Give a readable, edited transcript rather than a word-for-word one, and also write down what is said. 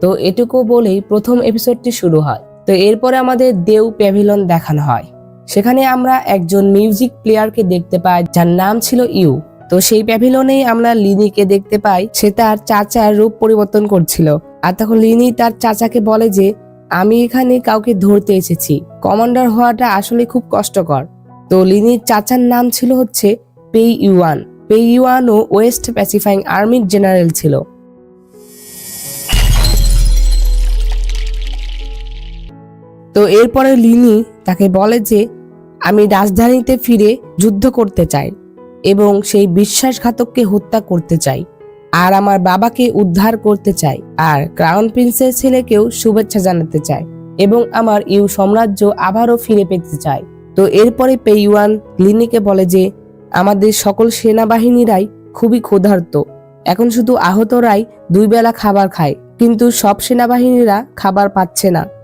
তো এটুকু বলেই প্রথম এপিসোডটি শুরু হয়। তো এরপরে আমাদের দেও প্যাভিলন দেখানো হয়। সেখানে আমরা একজন মিউজিক প্লেয়ারকে দেখতে পাই যার নাম ছিল ইউ। তো সেই প্যাভিলনেই আমরা লিনিকে দেখতে পাই, সে তার চাচার রূপ পরিবর্তন করছিল। আর তখন লিনি তার চাচাকে বলে যে আমি এখানে কাউকে ধরতে এসেছি, কমান্ডার হওয়াটা আসলে খুব কষ্টকর। তো লিনির চাচার নাম ছিল হচ্ছে পেই ইউয়ান। পেই ইউয়ানও ওয়েস্ট প্যাসিফাইং আর্মির জেনারেল ছিল। তো এরপরে লিনি তাকে বলে যে আমি রাজধানীতে ফিরে যুদ্ধ করতে চাই এবং সেই বিশ্বাসঘাতককে হত্যা করতে চাই, আর আমার বাবাকে উদ্ধার করতে চাই, আর ক্রাউন প্রিন্সের ছেলেকেও শুভেচ্ছা জানাতে চাই এবং আমার ইউ সাম্রাজ্য আবারও ফিরে পেতে চাই। তো এরপরে পেইওয়ান লিনিকে বলে যে আমাদের সকল সেনাবাহিনীরাই খুবই ক্ষুধার্ত, এখন শুধু আহতরাই 2 বেলা খাবার খায়, কিন্তু সব সেনাবাহিনীরা খাবার পাচ্ছে না।